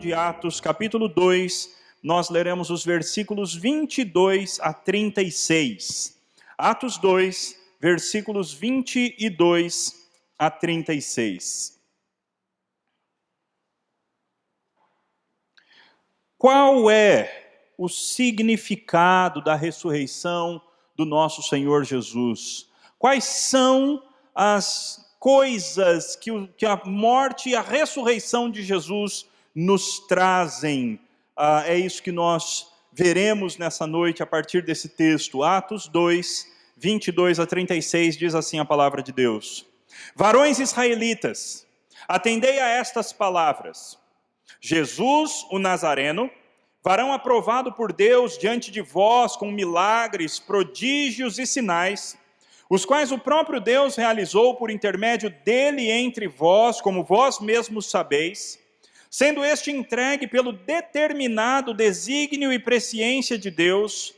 de Atos, capítulo 2, nós leremos os versículos 22 a 36. Atos 2, versículos 22 a 36. Qual é o significado da ressurreição do nosso Senhor Jesus? Quais são as coisas que a morte e a ressurreição de Jesus nos trazem? É isso que nós veremos nessa noite a partir desse texto. Atos 2, 22 a 36, diz assim a palavra de Deus. Varões israelitas, atendei a estas palavras. Jesus, o Nazareno, varão aprovado por Deus diante de vós com milagres, prodígios e sinais, os quais o próprio Deus realizou por intermédio dele entre vós, como vós mesmos sabeis, sendo este entregue pelo determinado desígnio e presciência de Deus,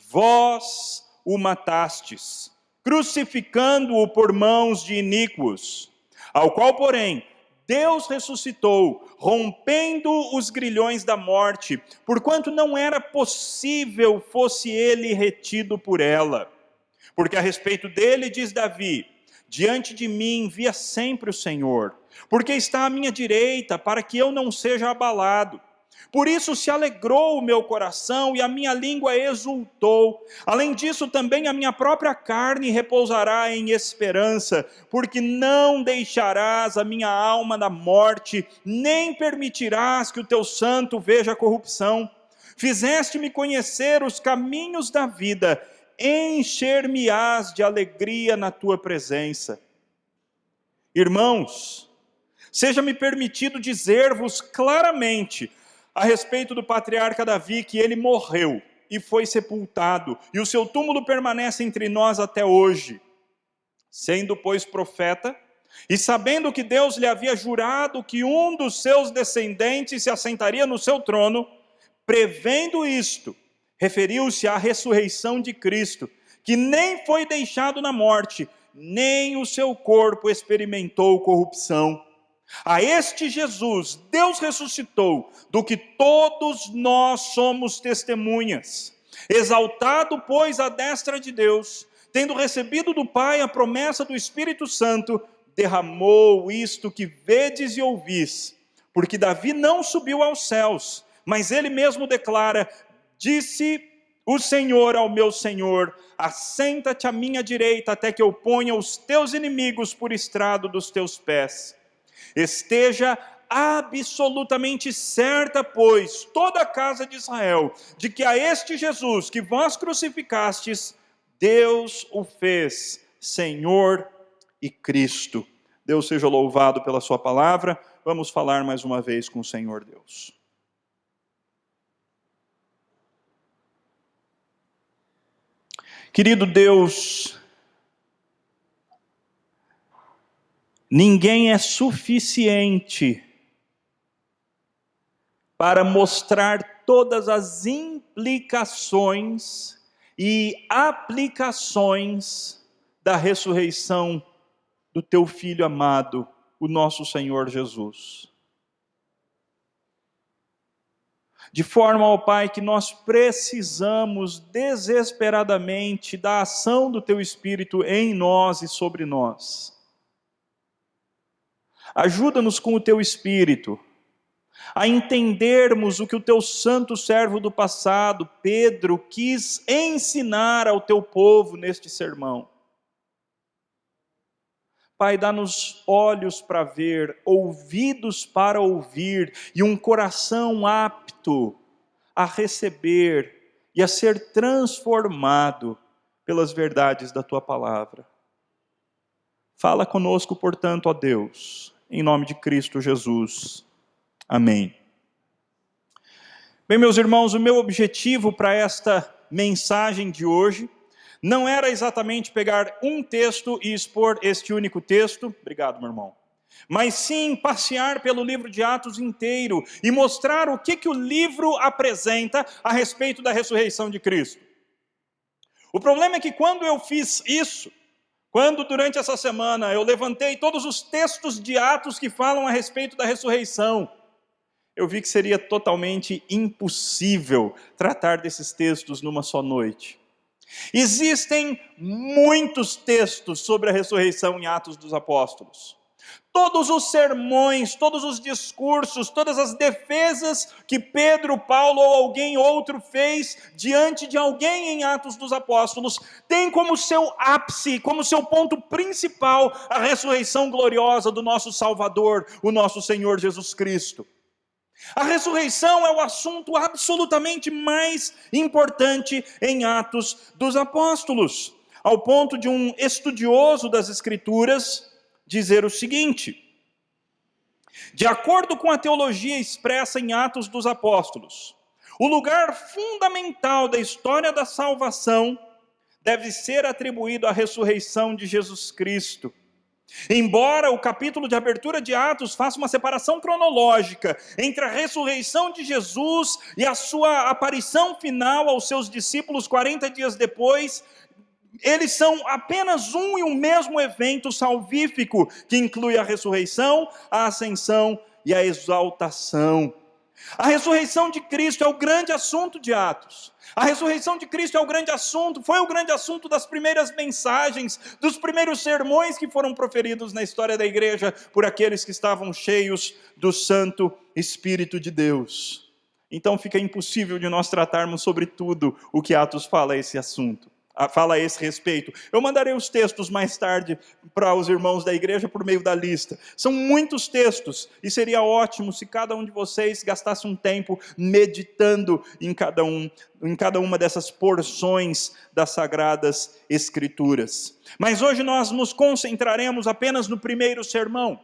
vós o matastes, crucificando-o por mãos de iníquos, ao qual, porém, Deus ressuscitou, rompendo os grilhões da morte, porquanto não era possível fosse ele retido por ela. Porque a respeito dele, diz Davi, diante de mim via sempre o Senhor, porque está à minha direita, para que eu não seja abalado. Por isso se alegrou o meu coração e a minha língua exultou. Além disso, também a minha própria carne repousará em esperança, porque não deixarás a minha alma na morte, nem permitirás que o teu santo veja a corrupção. Fizeste-me conhecer os caminhos da vida, encher-me-ás de alegria na tua presença. Irmãos, seja-me permitido dizer-vos claramente a respeito do patriarca Davi, que ele morreu e foi sepultado, e o seu túmulo permanece entre nós até hoje. Sendo, pois, profeta, e sabendo que Deus lhe havia jurado que um dos seus descendentes se assentaria no seu trono, prevendo isto, referiu-se à ressurreição de Cristo, que nem foi deixado na morte, nem o seu corpo experimentou corrupção. A este Jesus, Deus ressuscitou, do que todos nós somos testemunhas. Exaltado, pois, à destra de Deus, tendo recebido do Pai a promessa do Espírito Santo, derramou isto que vedes e ouvis. Porque Davi não subiu aos céus, mas ele mesmo declara, disse o Senhor ao meu Senhor, assenta-te à minha direita, até que eu ponha os teus inimigos por estrado dos teus pés. Esteja absolutamente certa, pois, toda a casa de Israel, de que a este Jesus que vós crucificastes, Deus o fez Senhor e Cristo. Deus seja louvado pela sua palavra. Vamos falar mais uma vez com o Senhor Deus. Querido Deus, ninguém é suficiente para mostrar todas as implicações e aplicações da ressurreição do teu Filho amado, o nosso Senhor Jesus. De forma, ó Pai, que nós precisamos desesperadamente da ação do Teu Espírito em nós e sobre nós. Ajuda-nos com o Teu Espírito a entendermos o que o Teu santo servo do passado, Pedro, quis ensinar ao Teu povo neste sermão. Pai, dá-nos olhos para ver, ouvidos para ouvir e um coração apto a receber e a ser transformado pelas verdades da Tua palavra. Fala conosco, portanto, ó Deus, em nome de Cristo Jesus. Amém. Bem, meus irmãos, o meu objetivo para esta mensagem de hoje não era exatamente pegar um texto e expor este único texto, obrigado, meu irmão, mas sim passear pelo livro de Atos inteiro e mostrar o que o livro apresenta a respeito da ressurreição de Cristo. O problema é que quando eu fiz isso, quando durante essa semana eu levantei todos os textos de Atos que falam a respeito da ressurreição, eu vi que seria totalmente impossível tratar desses textos numa só noite. Existem muitos textos sobre a ressurreição em Atos dos Apóstolos. Todos os sermões, todos os discursos, todas as defesas que Pedro, Paulo ou alguém outro fez diante de alguém em Atos dos Apóstolos, tem como seu ápice, como seu ponto principal, a ressurreição gloriosa do nosso Salvador, o nosso Senhor Jesus Cristo. A ressurreição é o assunto absolutamente mais importante em Atos dos Apóstolos, ao ponto de um estudioso das Escrituras dizer o seguinte: de acordo com a teologia expressa em Atos dos Apóstolos, o lugar fundamental da história da salvação deve ser atribuído à ressurreição de Jesus Cristo. Embora o capítulo de abertura de Atos faça uma separação cronológica entre a ressurreição de Jesus e a sua aparição final aos seus discípulos 40 dias depois, eles são apenas um e o mesmo evento salvífico, que inclui a ressurreição, a ascensão e a exaltação. A ressurreição de Cristo é o grande assunto de Atos. A ressurreição de Cristo é o grande assunto, foi o grande assunto das primeiras mensagens, dos primeiros sermões que foram proferidos na história da igreja por aqueles que estavam cheios do Santo Espírito de Deus. Então fica impossível de nós tratarmos sobre tudo o que Atos fala a esse assunto. Fala a esse respeito. Eu mandarei os textos mais tarde para os irmãos da igreja por meio da lista. São muitos textos e seria ótimo se cada um de vocês gastasse um tempo meditando em cada uma dessas porções das Sagradas Escrituras. Mas hoje nós nos concentraremos apenas no primeiro sermão,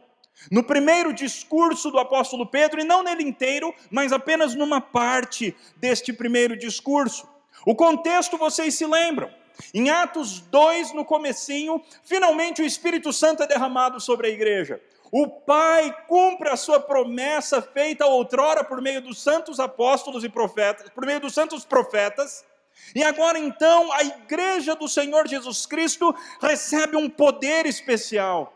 no primeiro discurso do apóstolo Pedro, e não nele inteiro, mas apenas numa parte deste primeiro discurso. O contexto vocês se lembram. Em Atos 2, no comecinho, finalmente o Espírito Santo é derramado sobre a igreja. O Pai cumpre a sua promessa feita outrora por meio dos santos apóstolos e profetas, por meio dos santos profetas. E agora então a igreja do Senhor Jesus Cristo recebe um poder especial.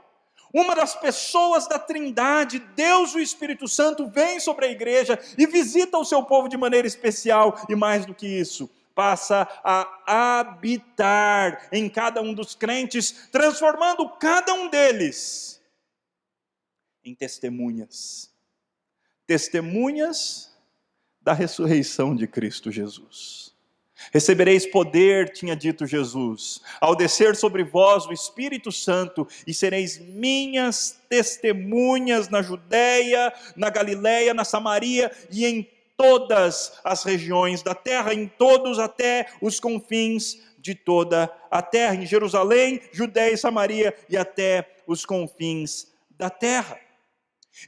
Uma das pessoas da Trindade, Deus o Espírito Santo, vem sobre a igreja e visita o seu povo de maneira especial. E mais do que isso, passa a habitar em cada um dos crentes, transformando cada um deles em testemunhas. Testemunhas da ressurreição de Cristo Jesus. Recebereis poder, tinha dito Jesus, ao descer sobre vós o Espírito Santo, e sereis minhas testemunhas na Judéia, na Galiléia, na Samaria e em todas as regiões da terra, em todos até os confins de toda a terra, em Jerusalém, Judéia e Samaria e até os confins da terra.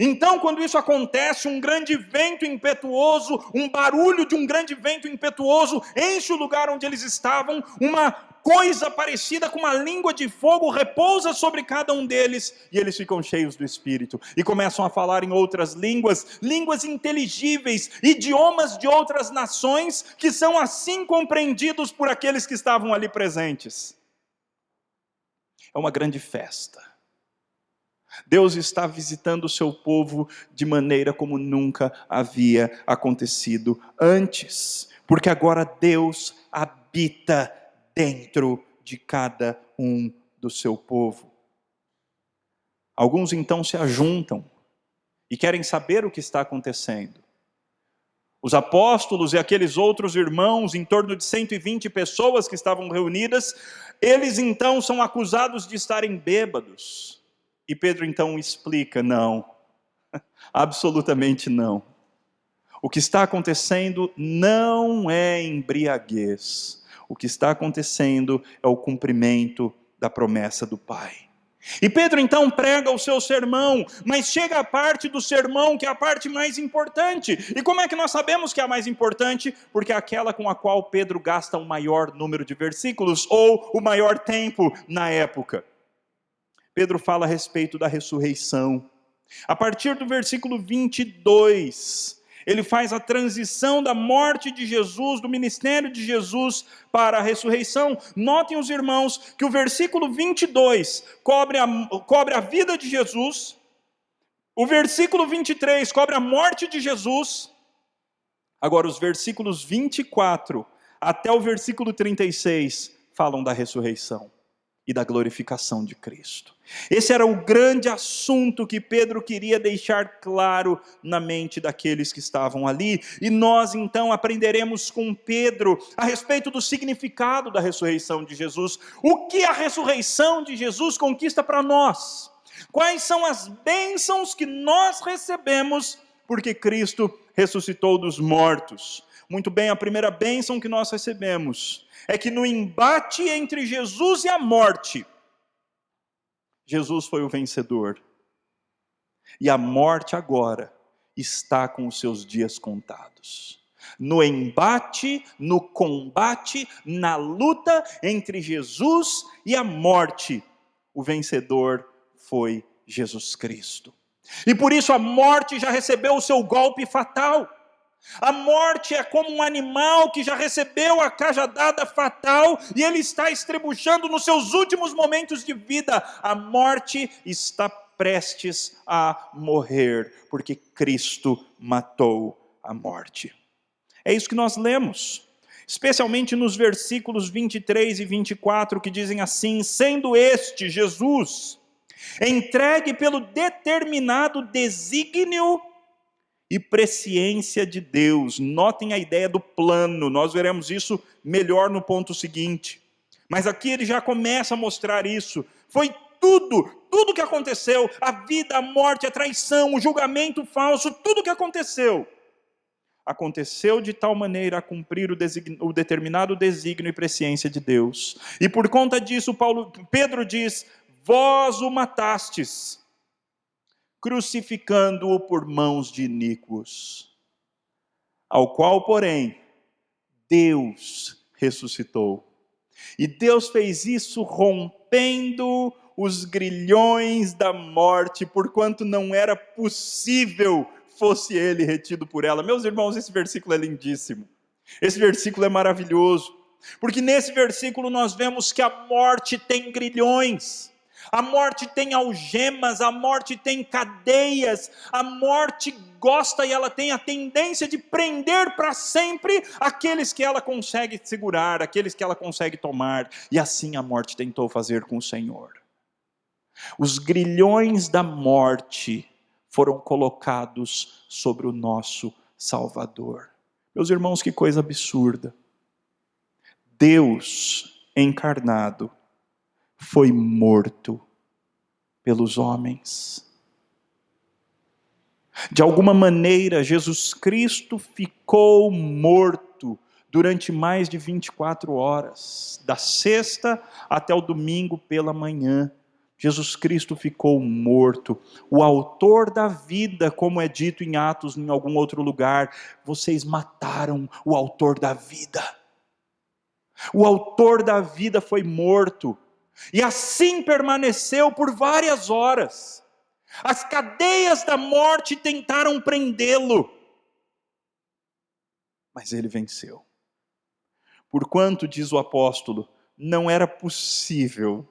Então, quando isso acontece, um grande vento impetuoso, um barulho de um grande vento impetuoso enche o lugar onde eles estavam, uma coisa parecida com uma língua de fogo repousa sobre cada um deles, e eles ficam cheios do Espírito, e começam a falar em outras línguas, línguas inteligíveis, idiomas de outras nações, que são assim compreendidos por aqueles que estavam ali presentes. É uma grande festa. Deus está visitando o seu povo de maneira como nunca havia acontecido antes, porque agora Deus habita dentro de cada um do seu povo. Alguns então se ajuntam e querem saber o que está acontecendo. Os apóstolos e aqueles outros irmãos, em torno de 120 pessoas que estavam reunidas, eles então são acusados de estarem bêbados. E Pedro então explica: não, absolutamente não. O que está acontecendo não é embriaguez. O que está acontecendo é o cumprimento da promessa do Pai. E Pedro então prega o seu sermão, mas chega a parte do sermão que é a parte mais importante. E como é que nós sabemos que é a mais importante? Porque é aquela com a qual Pedro gasta o maior número de versículos, ou o maior tempo na época. Pedro fala a respeito da ressurreição. A partir do versículo 22, ele faz a transição da morte de Jesus, do ministério de Jesus, para a ressurreição. Notem os irmãos que o versículo 22 cobre a vida de Jesus, O versículo 23 cobre a morte de Jesus. Agora, os versículos 24 até o versículo 36 falam da ressurreição e da glorificação de Cristo. Esse era o grande assunto que Pedro queria deixar claro na mente daqueles que estavam ali. E nós então aprenderemos com Pedro a respeito do significado da ressurreição de Jesus. O que a ressurreição de Jesus conquista para nós? Quais são as bênçãos que nós recebemos porque Cristo ressuscitou dos mortos? Muito bem, a primeira bênção que nós recebemos é que no embate entre Jesus e a morte, Jesus foi o vencedor. E a morte agora está com os seus dias contados. No embate, no combate, na luta entre Jesus e a morte, o vencedor foi Jesus Cristo. E por isso a morte já recebeu o seu golpe fatal. A morte é como um animal que já recebeu a cajadada fatal e ele está estrebuchando nos seus últimos momentos de vida. A morte está prestes a morrer, porque Cristo matou a morte. É isso que nós lemos, especialmente nos versículos 23 e 24, que dizem assim: sendo este, Jesus, entregue pelo determinado desígnio e presciência de Deus. Notem a ideia do plano, nós veremos isso melhor no ponto seguinte. Mas aqui ele já começa a mostrar isso. Foi tudo que aconteceu, a vida, a morte, a traição, o julgamento falso, tudo que aconteceu de tal maneira a cumprir o determinado desígnio e presciência de Deus. E por conta disso, Pedro diz: vós o matastes, crucificando-o por mãos de iníquos, ao qual, porém, Deus ressuscitou. E Deus fez isso rompendo os grilhões da morte, porquanto não era possível fosse ele retido por ela. Meus irmãos, esse versículo é lindíssimo. Esse versículo é maravilhoso, porque nesse versículo nós vemos que a morte tem grilhões. A morte tem algemas, a morte tem cadeias, a morte gosta e ela tem a tendência de prender para sempre aqueles que ela consegue segurar, aqueles que ela consegue tomar. E assim a morte tentou fazer com o Senhor. Os grilhões da morte foram colocados sobre o nosso Salvador. Meus irmãos, que coisa absurda. Deus encarnado foi morto pelos homens. De alguma maneira, Jesus Cristo ficou morto durante mais de 24 horas, da sexta até o domingo pela manhã. Jesus Cristo ficou morto. O autor da vida, como é dito em Atos, em algum outro lugar, vocês mataram o autor da vida. O autor da vida foi morto. E assim permaneceu por várias horas. As cadeias da morte tentaram prendê-lo, mas ele venceu. Porquanto, diz o apóstolo, não era possível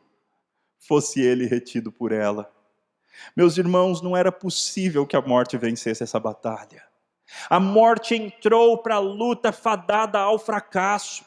fosse ele retido por ela. Meus irmãos, não era possível que a morte vencesse essa batalha. A morte entrou para a luta fadada ao fracasso.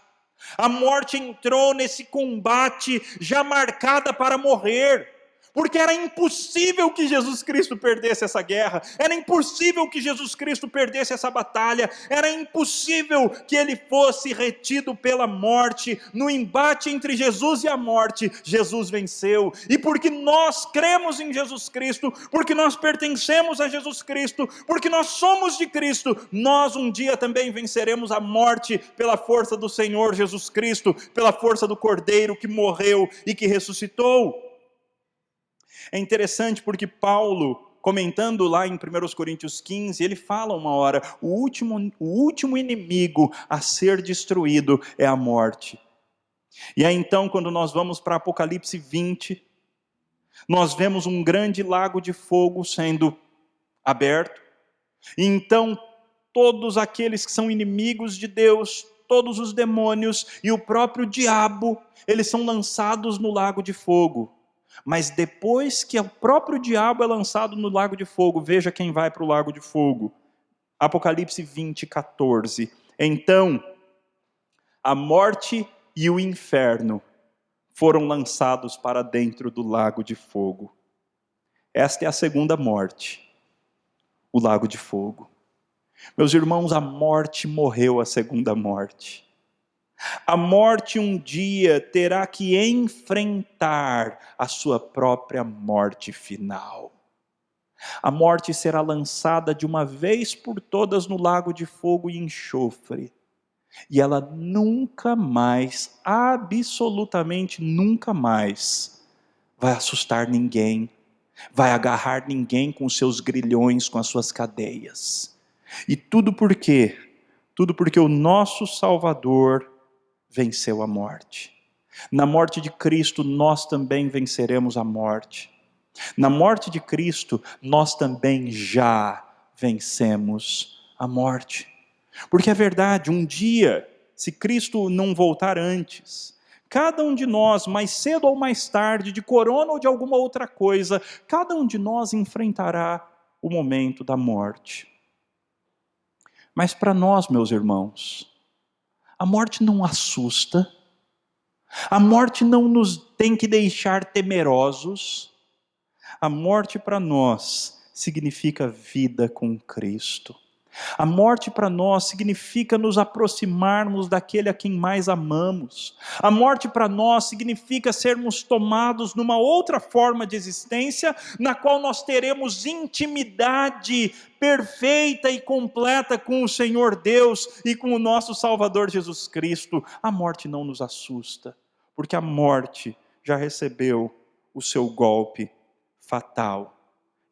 A morte entrou nesse combate já marcada para morrer, porque era impossível que Jesus Cristo perdesse essa guerra, era impossível que Jesus Cristo perdesse essa batalha, era impossível que ele fosse retido pela morte. No embate entre Jesus e a morte, Jesus venceu. E porque nós cremos em Jesus Cristo, porque nós pertencemos a Jesus Cristo, porque nós somos de Cristo, nós um dia também venceremos a morte pela força do Senhor Jesus Cristo, pela força do Cordeiro que morreu e que ressuscitou. É interessante porque Paulo, comentando lá em 1 Coríntios 15, ele fala uma hora, o último inimigo a ser destruído é a morte. E aí então, quando nós vamos para Apocalipse 20, nós vemos um grande lago de fogo sendo aberto, e então todos aqueles que são inimigos de Deus, todos os demônios e o próprio diabo, eles são lançados no lago de fogo. Mas depois que o próprio diabo é lançado no lago de fogo, veja quem vai para o lago de fogo. Apocalipse 20, 14. Então, a morte e o inferno foram lançados para dentro do lago de fogo. Esta é a segunda morte, o lago de fogo. Meus irmãos, a morte morreu a segunda morte. A morte um dia terá que enfrentar a sua própria morte final. A morte será lançada de uma vez por todas no lago de fogo e enxofre. E ela nunca mais, absolutamente nunca mais, vai assustar ninguém, vai agarrar ninguém com os seus grilhões, com as suas cadeias. E tudo por quê? Tudo porque o nosso Salvador venceu a morte. Na morte de Cristo, nós também venceremos a morte. Na morte de Cristo, nós também já vencemos a morte. Porque é verdade, um dia, se Cristo não voltar antes, cada um de nós, mais cedo ou mais tarde, de corona ou de alguma outra coisa, cada um de nós enfrentará o momento da morte. Mas para nós, meus irmãos, a morte não assusta, a morte não nos tem que deixar temerosos. A morte para nós significa vida com Cristo. A morte para nós significa nos aproximarmos daquele a quem mais amamos. A morte para nós significa sermos tomados numa outra forma de existência, na qual nós teremos intimidade perfeita e completa com o Senhor Deus e com o nosso Salvador Jesus Cristo. A morte não nos assusta, porque a morte já recebeu o seu golpe fatal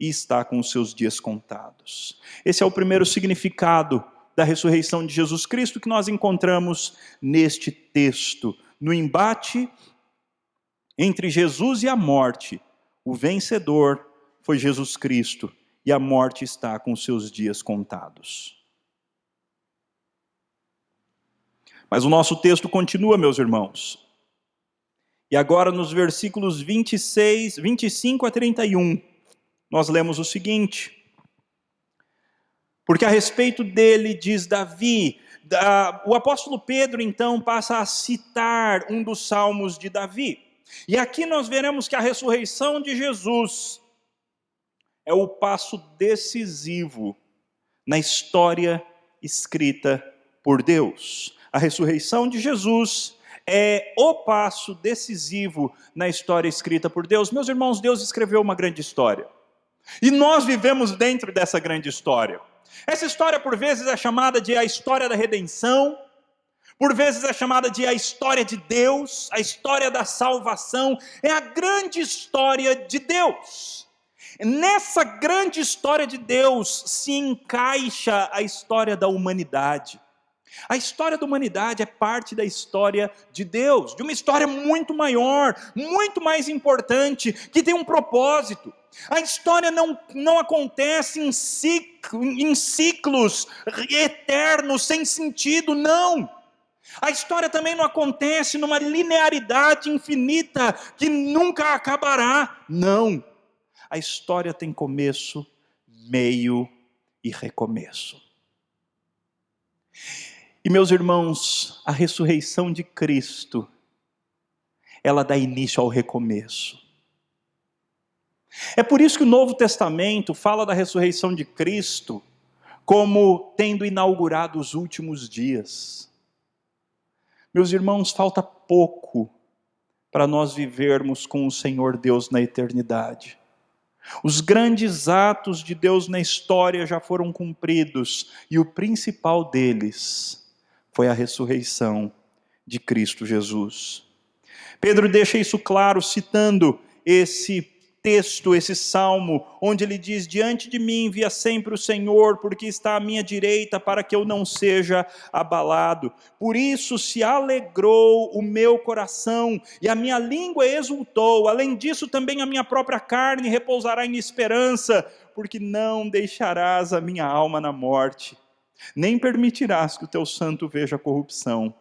e está com os seus dias contados. Esse é o primeiro significado da ressurreição de Jesus Cristo que nós encontramos neste texto. No embate entre Jesus e a morte, o vencedor foi Jesus Cristo e a morte está com os seus dias contados. Mas o nosso texto continua, meus irmãos. E agora nos versículos 25 a 31, nós lemos o seguinte: porque a respeito dele diz Davi, o apóstolo Pedro então passa a citar um dos salmos de Davi. E aqui nós veremos que a ressurreição de Jesus é o passo decisivo na história escrita por Deus. A ressurreição de Jesus é o passo decisivo na história escrita por Deus. Meus irmãos, Deus escreveu uma grande história. E nós vivemos dentro dessa grande história. Essa história por vezes é chamada de a história da redenção, por vezes é chamada de a história de Deus, a história da salvação. É a grande história de Deus. Nessa grande história de Deus se encaixa a história da humanidade. A história da humanidade é parte da história de Deus, de uma história muito maior, muito mais importante, que tem um propósito. A história não acontece em ciclos eternos, sem sentido, não. A história também não acontece numa linearidade infinita, que nunca acabará, não. A história tem começo, meio e recomeço. E meus irmãos, a ressurreição de Cristo, ela dá início ao recomeço. É por isso que o Novo Testamento fala da ressurreição de Cristo como tendo inaugurado os últimos dias. Meus irmãos, falta pouco para nós vivermos com o Senhor Deus na eternidade. Os grandes atos de Deus na história já foram cumpridos, e o principal deles foi a ressurreição de Cristo Jesus. Pedro deixa isso claro citando esse texto, esse salmo, onde ele diz: diante de mim via sempre o Senhor, porque está à minha direita, para que eu não seja abalado. Por isso se alegrou o meu coração, e a minha língua exultou. Além disso, também a minha própria carne repousará em esperança, porque não deixarás a minha alma na morte, nem permitirás que o teu santo veja corrupção.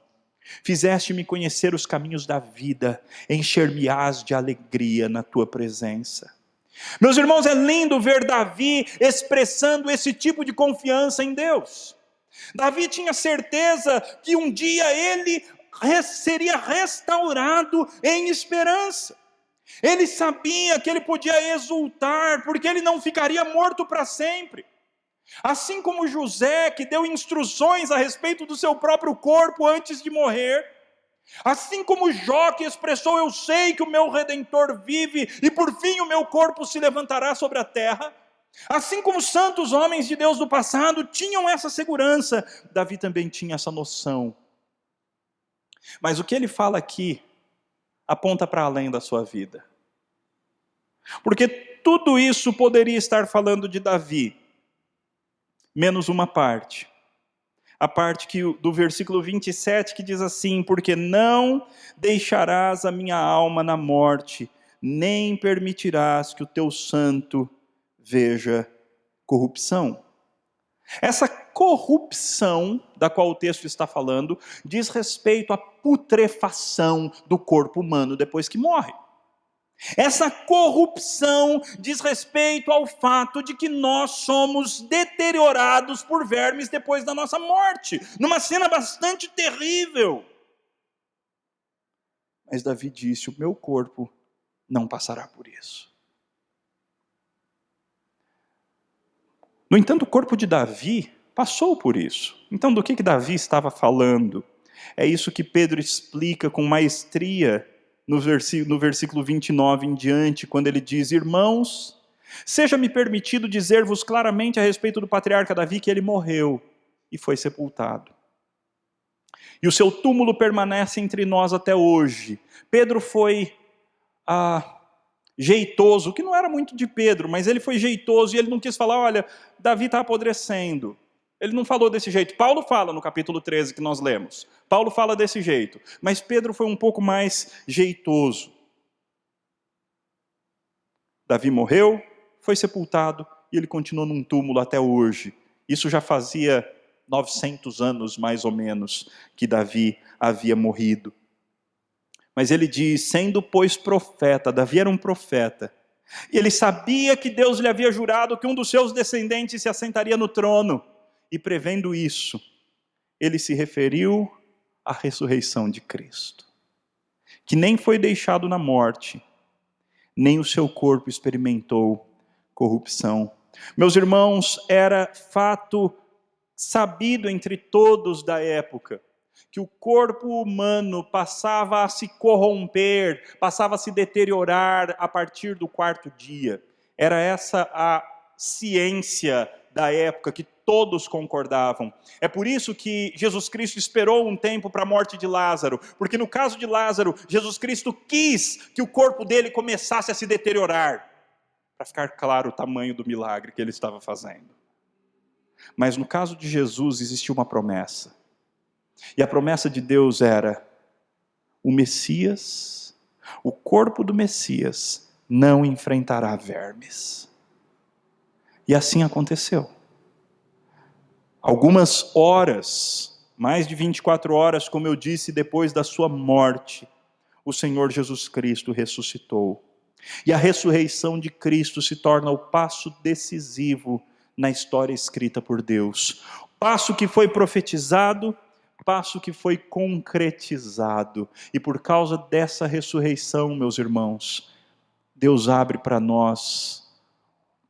Fizeste-me conhecer os caminhos da vida, encher-me-ás de alegria na tua presença. Meus irmãos, é lindo ver Davi expressando esse tipo de confiança em Deus. Davi tinha certeza que um dia ele seria restaurado em esperança. Ele sabia que ele podia exultar, porque ele não ficaria morto para sempre. Assim como José, que deu instruções a respeito do seu próprio corpo antes de morrer. Assim como Jó, que expressou: eu sei que o meu Redentor vive, e por fim o meu corpo se levantará sobre a terra. Assim como santos homens de Deus do passado tinham essa segurança, Davi também tinha essa noção. Mas o que ele fala aqui aponta para além da sua vida. Porque tudo isso poderia estar falando de Davi, menos uma parte. A parte do versículo 27 que diz assim: porque não deixarás a minha alma na morte, nem permitirás que o teu santo veja corrupção. Essa corrupção da qual o texto está falando diz respeito à putrefação do corpo humano depois que morre. Essa corrupção diz respeito ao fato de que nós somos deteriorados por vermes depois da nossa morte, numa cena bastante terrível. Mas Davi disse: o meu corpo não passará por isso. No entanto, o corpo de Davi passou por isso. Então, do que Davi estava falando? É isso que Pedro explica com maestria no versículo 29 em diante, quando ele diz: irmãos, seja-me permitido dizer-vos claramente a respeito do patriarca Davi que ele morreu e foi sepultado. E o seu túmulo permanece entre nós até hoje. Pedro foi jeitoso, que não era muito de Pedro, mas ele foi jeitoso e ele não quis falar: olha, Davi está apodrecendo. Ele não falou desse jeito. Paulo fala no capítulo 13 que nós lemos. Paulo fala desse jeito. Mas Pedro foi um pouco mais jeitoso. Davi morreu, foi sepultado e ele continuou num túmulo até hoje. Isso já fazia 900 anos, mais ou menos, que Davi havia morrido. Mas ele diz: sendo pois profeta, Davi era um profeta, e ele sabia que Deus lhe havia jurado que um dos seus descendentes se assentaria no trono. E prevendo isso, ele se referiu à ressurreição de Cristo, que nem foi deixado na morte, nem o seu corpo experimentou corrupção. Meus irmãos, era fato sabido entre todos da época, que o corpo humano passava a se corromper, passava a se deteriorar a partir do 4º dia. Era essa a ciência da época que todos concordavam. É por isso que Jesus Cristo esperou um tempo para a morte de Lázaro, porque no caso de Lázaro, Jesus Cristo quis que o corpo dele começasse a se deteriorar, para ficar claro o tamanho do milagre que ele estava fazendo. Mas no caso de Jesus existia uma promessa, e a promessa de Deus era: o Messias, o corpo do Messias não enfrentará vermes. E assim aconteceu. Algumas horas, mais de 24 horas, como eu disse, depois da sua morte, o Senhor Jesus Cristo ressuscitou. E a ressurreição de Cristo se torna o passo decisivo na história escrita por Deus. Passo que foi profetizado, passo que foi concretizado. E por causa dessa ressurreição, meus irmãos, Deus abre para nós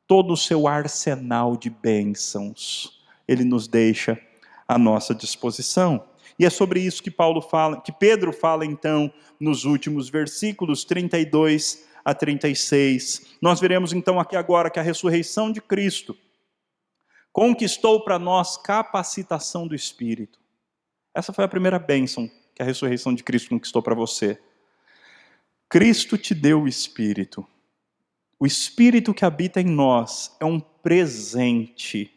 todo o seu arsenal de bênçãos. Ele nos deixa à nossa disposição. E é sobre isso que Pedro fala então nos últimos versículos 32 a 36. Nós veremos então aqui agora que a ressurreição de Cristo conquistou para nós capacitação do Espírito. Essa foi a primeira bênção que a ressurreição de Cristo conquistou para você. Cristo te deu o Espírito. O Espírito que habita em nós é um presente.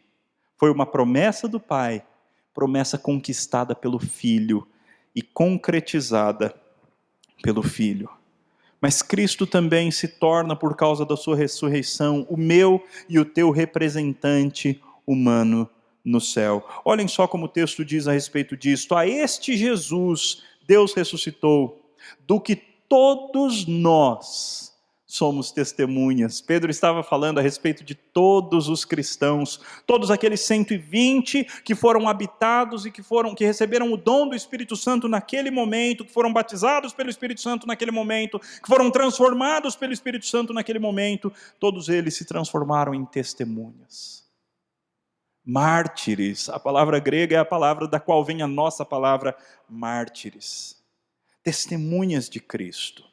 Foi uma promessa do Pai, promessa conquistada pelo Filho e concretizada pelo Filho. Mas Cristo também se torna, por causa da sua ressurreição, o meu e o teu representante humano no céu. Olhem só como o texto diz a respeito disto. A este Jesus Deus ressuscitou, do que todos nós somos testemunhas. Pedro estava falando a respeito de todos os cristãos, todos aqueles 120 que foram habitados e que receberam o dom do Espírito Santo naquele momento, que foram batizados pelo Espírito Santo naquele momento, que foram transformados pelo Espírito Santo naquele momento, todos eles se transformaram em testemunhas. Mártires, a palavra grega é a palavra da qual vem a nossa palavra mártires. Testemunhas de Cristo.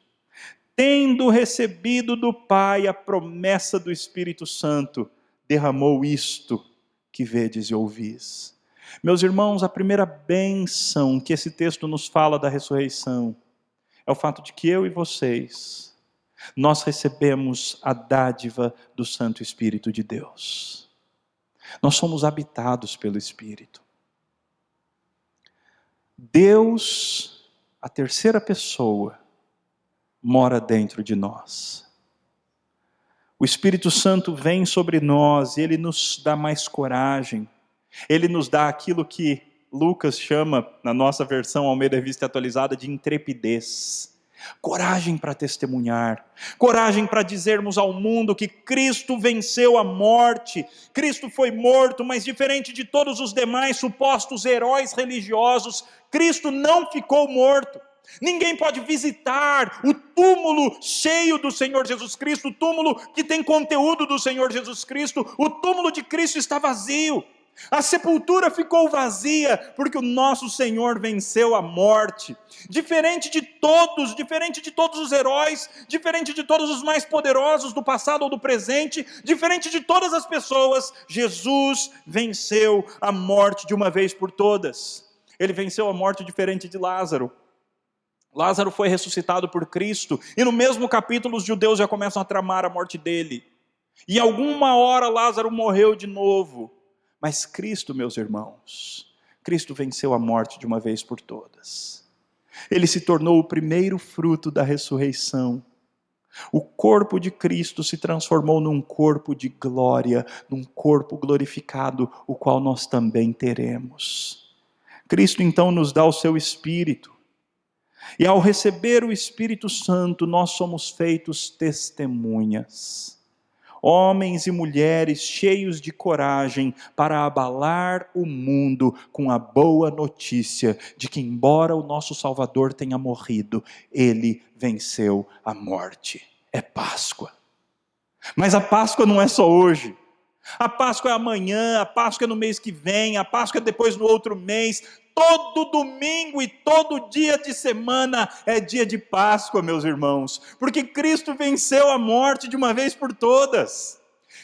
Tendo recebido do Pai a promessa do Espírito Santo, derramou isto que vedes e ouvis. Meus irmãos, a primeira bênção que esse texto nos fala da ressurreição é o fato de que eu e vocês, nós recebemos a dádiva do Santo Espírito de Deus. Nós somos habitados pelo Espírito. Deus, a terceira pessoa, mora dentro de nós. O Espírito Santo vem sobre nós e Ele nos dá mais coragem. Ele nos dá aquilo que Lucas chama, na nossa versão Almeida Revista Atualizada, de intrepidez. Coragem para testemunhar, coragem para dizermos ao mundo que Cristo venceu a morte, Cristo foi morto, mas diferente de todos os demais supostos heróis religiosos, Cristo não ficou morto. Ninguém pode visitar o túmulo cheio do Senhor Jesus Cristo, o túmulo que tem conteúdo do Senhor Jesus Cristo, o túmulo de Cristo está vazio. A sepultura ficou vazia, porque o nosso Senhor venceu a morte. Diferente de todos os heróis, diferente de todos os mais poderosos do passado ou do presente, diferente de todas as pessoas, Jesus venceu a morte de uma vez por todas. Ele venceu a morte diferente de Lázaro. Lázaro foi ressuscitado por Cristo, e no mesmo capítulo os judeus já começam a tramar a morte dele. E alguma hora Lázaro morreu de novo. Mas Cristo, meus irmãos, Cristo venceu a morte de uma vez por todas. Ele se tornou o primeiro fruto da ressurreição. O corpo de Cristo se transformou num corpo de glória, num corpo glorificado, o qual nós também teremos. Cristo então nos dá o seu Espírito. E ao receber o Espírito Santo, nós somos feitos testemunhas. Homens e mulheres cheios de coragem para abalar o mundo com a boa notícia de que, embora o nosso Salvador tenha morrido, Ele venceu a morte. É Páscoa. Mas a Páscoa não é só hoje. A Páscoa é amanhã, a Páscoa é no mês que vem, a Páscoa é depois no outro mês. Todo domingo e todo dia de semana é dia de Páscoa, meus irmãos, porque Cristo venceu a morte de uma vez por todas.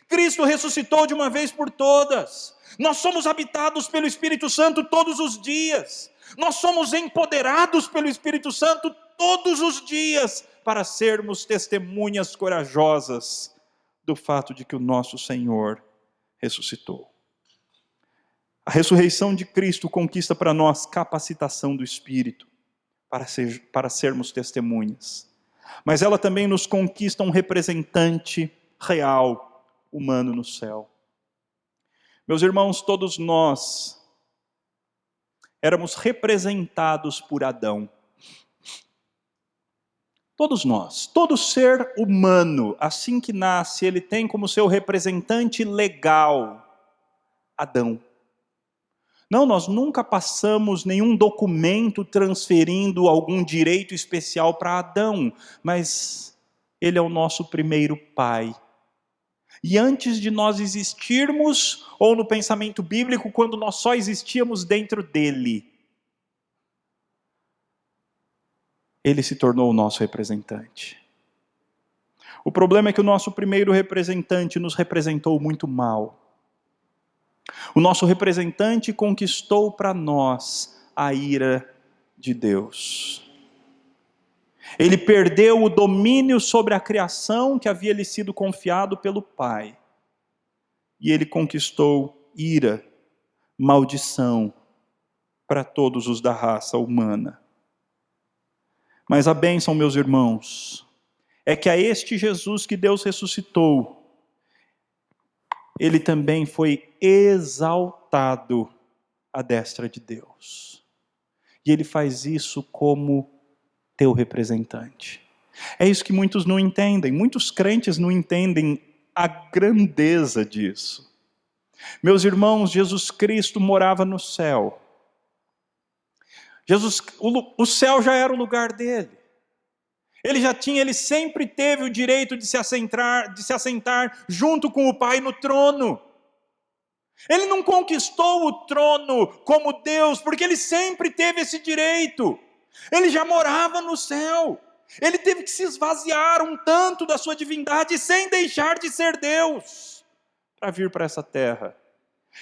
Cristo ressuscitou de uma vez por todas. Nós somos habitados pelo Espírito Santo todos os dias. Nós somos empoderados pelo Espírito Santo todos os dias para sermos testemunhas corajosas do fato de que o nosso Senhor ressuscitou. A ressurreição de Cristo conquista para nós capacitação do Espírito para sermos testemunhas. Mas ela também nos conquista um representante real, humano no céu. Meus irmãos, todos nós éramos representados por Adão. Todos nós, todo ser humano, assim que nasce, ele tem como seu representante legal Adão. Não, nós nunca passamos nenhum documento transferindo algum direito especial para Adão, mas ele é o nosso primeiro pai. E antes de nós existirmos, ou no pensamento bíblico, quando nós só existíamos dentro dele, ele se tornou o nosso representante. O problema é que o nosso primeiro representante nos representou muito mal. O nosso representante conquistou para nós a ira de Deus. Ele perdeu o domínio sobre a criação que havia lhe sido confiado pelo Pai. E ele conquistou ira, maldição para todos os da raça humana. Mas a bênção, meus irmãos, é que a este Jesus que Deus ressuscitou, ele também foi exaltado à destra de Deus. E ele faz isso como teu representante. É isso que muitos não entendem. Muitos crentes não entendem a grandeza disso. Meus irmãos, Jesus Cristo morava no céu. O céu já era o lugar dele. Ele sempre teve o direito de se assentar junto com o Pai no trono. Ele não conquistou o trono como Deus, porque ele sempre teve esse direito. Ele já morava no céu. Ele teve que se esvaziar um tanto da sua divindade sem deixar de ser Deus, para vir para essa terra.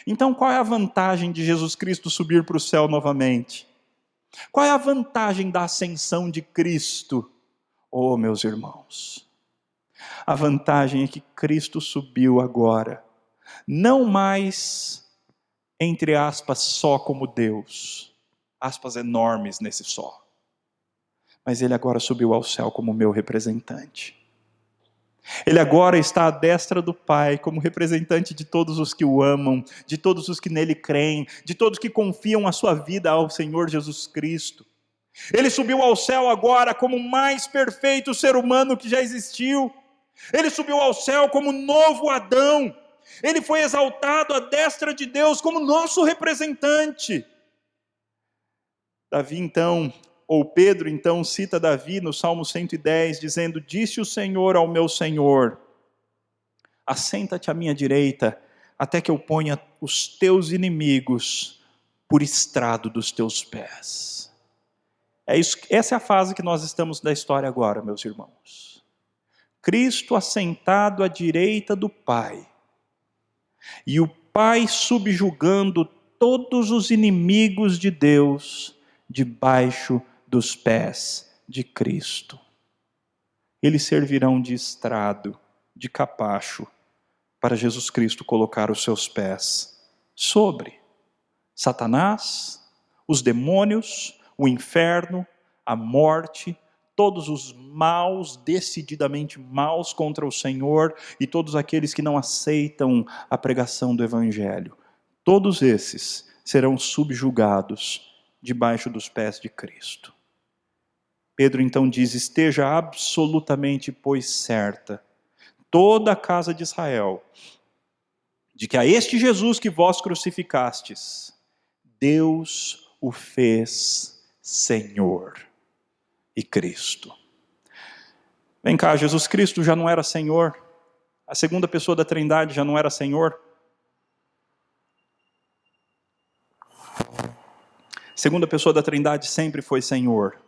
Então, qual é a vantagem de Jesus Cristo subir para o céu novamente? Qual é a vantagem da ascensão de Cristo? Oh, meus irmãos, a vantagem é que Cristo subiu agora, não mais, entre aspas, só como Deus, aspas enormes nesse só, mas ele agora subiu ao céu como meu representante. Ele agora está à destra do Pai, como representante de todos os que o amam, de todos os que nele creem, de todos que confiam a sua vida ao Senhor Jesus Cristo. Ele subiu ao céu agora como o mais perfeito ser humano que já existiu. Ele subiu ao céu como novo Adão. Ele foi exaltado à destra de Deus como nosso representante. Pedro então cita Davi no Salmo 110, dizendo: disse o Senhor ao meu Senhor, assenta-te à minha direita, até que eu ponha os teus inimigos por estrado dos teus pés. Essa é a fase que nós estamos da história agora, meus irmãos. Cristo assentado à direita do Pai, e o Pai subjugando todos os inimigos de Deus debaixo dos pés de Cristo. Eles servirão de estrado, de capacho, para Jesus Cristo colocar os seus pés sobre Satanás, os demônios, o inferno, a morte, todos os maus, decididamente maus contra o Senhor, e todos aqueles que não aceitam a pregação do Evangelho. Todos esses serão subjugados debaixo dos pés de Cristo. Pedro então diz: esteja absolutamente, pois, certa, toda a casa de Israel, de que a este Jesus que vós crucificastes, Deus o fez Senhor e Cristo. Vem cá, Jesus Cristo já não era Senhor? A segunda pessoa da Trindade já não era Senhor? A segunda pessoa da Trindade sempre foi Senhor.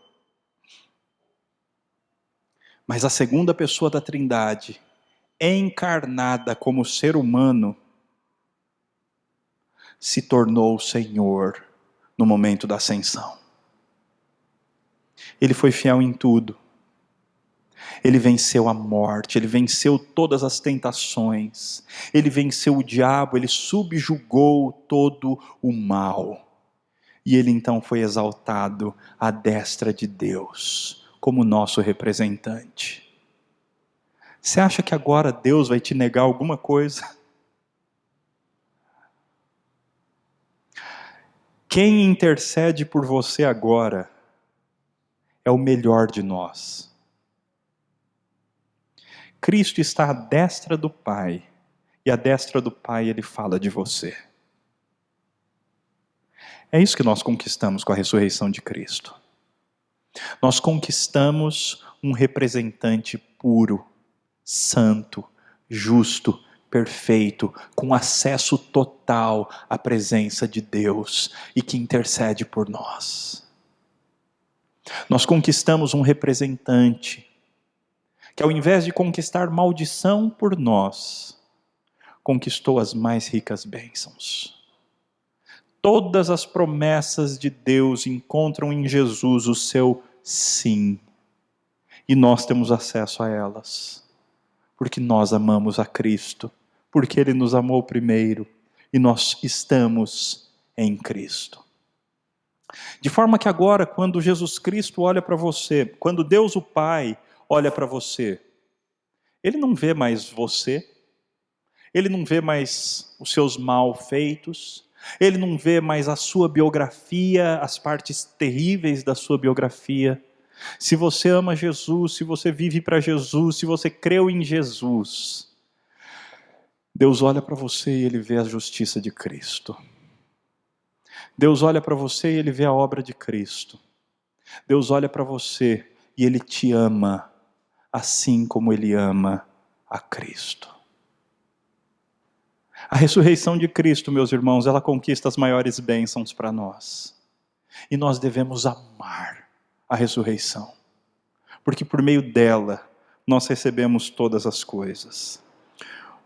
Mas a segunda pessoa da Trindade, encarnada como ser humano, se tornou Senhor no momento da ascensão. Ele foi fiel em tudo. Ele venceu a morte, ele venceu todas as tentações, ele venceu o diabo, ele subjugou todo o mal. E ele então foi exaltado à destra de Deus, como nosso representante. Você acha que agora Deus vai te negar alguma coisa? Quem intercede por você agora é o melhor de nós. Cristo está à destra do Pai, e à destra do Pai Ele fala de você. É isso que nós conquistamos com a ressurreição de Cristo. Nós conquistamos um representante puro, santo, justo, perfeito, com acesso total à presença de Deus e que intercede por nós. Nós conquistamos um representante que, ao invés de conquistar maldição por nós, conquistou as mais ricas bênçãos. Todas as promessas de Deus encontram em Jesus o seu sim. E nós temos acesso a elas. Porque nós amamos a Cristo. Porque Ele nos amou primeiro. E nós estamos em Cristo. De forma que agora, quando Jesus Cristo olha para você, quando Deus o Pai olha para você, Ele não vê mais você. Ele não vê mais os seus malfeitos, ele não vê mais a sua biografia, as partes terríveis da sua biografia. Se você ama Jesus, se você vive para Jesus, se você creu em Jesus, Deus olha para você e Ele vê a justiça de Cristo. Deus olha para você e Ele vê a obra de Cristo. Deus olha para você e Ele te ama, assim como Ele ama a Cristo. A ressurreição de Cristo, meus irmãos, ela conquista as maiores bênçãos para nós. E nós devemos amar a ressurreição, porque por meio dela nós recebemos todas as coisas.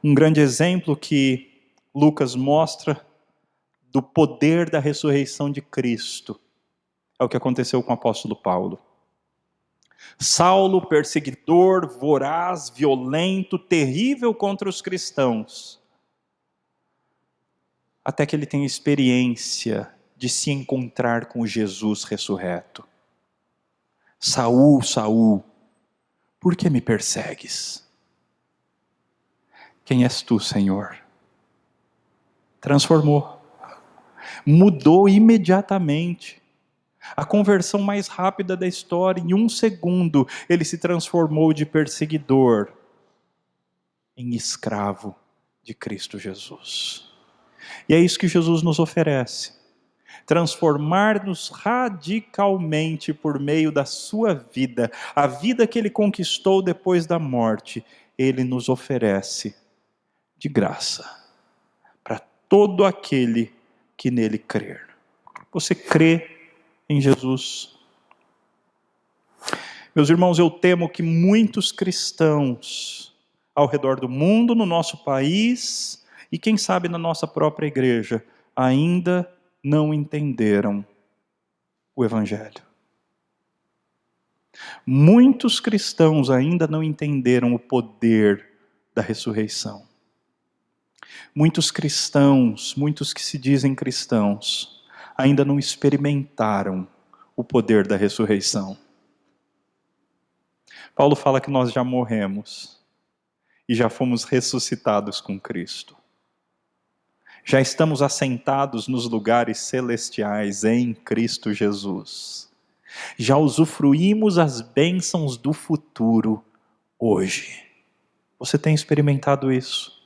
Um grande exemplo que Lucas mostra do poder da ressurreição de Cristo é o que aconteceu com o apóstolo Paulo. Saulo, perseguidor, voraz, violento, terrível contra os cristãos, até que ele tem experiência de se encontrar com Jesus ressurreto. Saul, Saul, por que me persegues? Quem és tu, Senhor? Transformou. Mudou imediatamente. A conversão mais rápida da história, em 1 segundo, ele se transformou de perseguidor em escravo de Cristo Jesus. E é isso que Jesus nos oferece. Transformar-nos radicalmente por meio da sua vida. A vida que ele conquistou depois da morte, ele nos oferece de graça para todo aquele que nele crer. Você crê em Jesus? Meus irmãos, eu temo que muitos cristãos ao redor do mundo, no nosso país e quem sabe na nossa própria igreja, ainda não entenderam o Evangelho. Muitos cristãos ainda não entenderam o poder da ressurreição. Muitos cristãos, muitos que se dizem cristãos, ainda não experimentaram o poder da ressurreição. Paulo fala que nós já morremos e já fomos ressuscitados com Cristo. Já estamos assentados nos lugares celestiais em Cristo Jesus. Já usufruímos as bênçãos do futuro hoje. Você tem experimentado isso?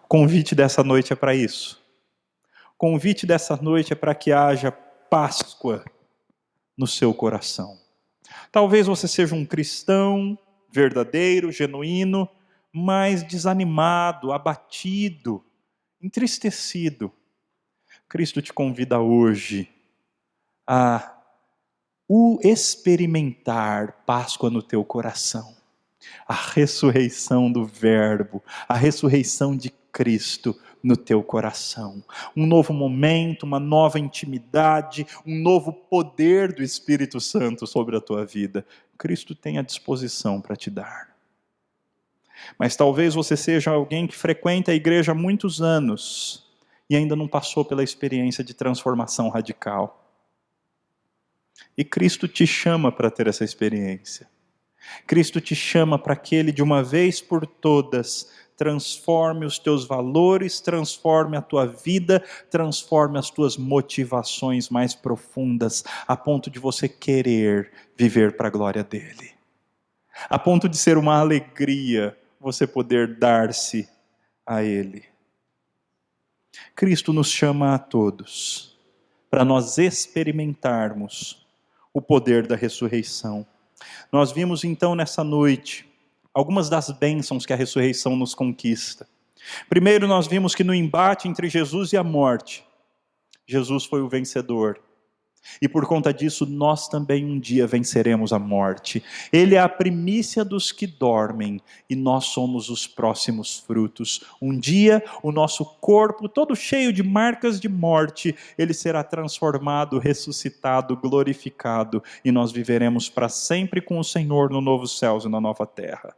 O convite dessa noite é para isso. O convite dessa noite é para que haja Páscoa no seu coração. Talvez você seja um cristão verdadeiro, genuíno, mas desanimado, abatido, entristecido. Cristo te convida hoje a experimentar Páscoa no teu coração. A ressurreição do Verbo, a ressurreição de Cristo no teu coração. Um novo momento, uma nova intimidade, um novo poder do Espírito Santo sobre a tua vida. Cristo tem à disposição para te dar. Mas talvez você seja alguém que frequenta a igreja há muitos anos e ainda não passou pela experiência de transformação radical. E Cristo te chama para ter essa experiência. Cristo te chama para que Ele, de uma vez por todas, transforme os teus valores, transforme a tua vida, transforme as tuas motivações mais profundas, a ponto de você querer viver para a glória dEle. A ponto de ser uma alegria você poder dar-se a Ele. Cristo nos chama a todos para nós experimentarmos o poder da ressurreição. Nós vimos então nessa noite algumas das bênçãos que a ressurreição nos conquista. Primeiro nós vimos que no embate entre Jesus e a morte, Jesus foi o vencedor. E por conta disso nós também um dia venceremos a morte. Ele é a primícia dos que dormem e nós somos os próximos frutos. Um dia o nosso corpo, todo cheio de marcas de morte, ele será transformado, ressuscitado, glorificado e nós viveremos para sempre com o Senhor no novo céus e na nova terra.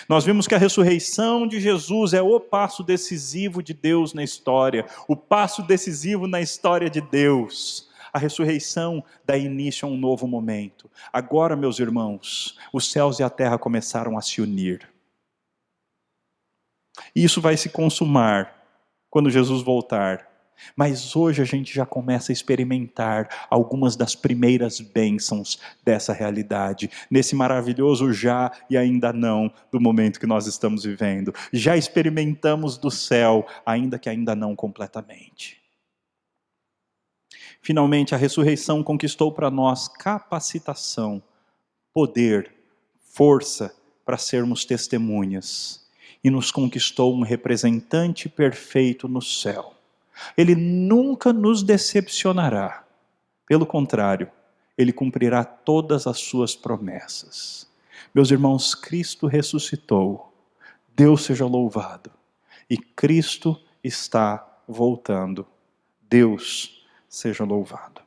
Nós vimos que a ressurreição de Jesus é o passo decisivo de Deus na história, o passo decisivo na história de Deus. A ressurreição dá início a um novo momento. Agora, meus irmãos, os céus e a terra começaram a se unir. E isso vai se consumar quando Jesus voltar. Mas hoje a gente já começa a experimentar algumas das primeiras bênçãos dessa realidade, nesse maravilhoso já e ainda não do momento que nós estamos vivendo. Já experimentamos do céu, ainda que ainda não completamente. Finalmente, a ressurreição conquistou para nós capacitação, poder, força para sermos testemunhas. E nos conquistou um representante perfeito no céu. Ele nunca nos decepcionará. Pelo contrário, ele cumprirá todas as suas promessas. Meus irmãos, Cristo ressuscitou. Deus seja louvado. E Cristo está voltando. Deus seja louvado.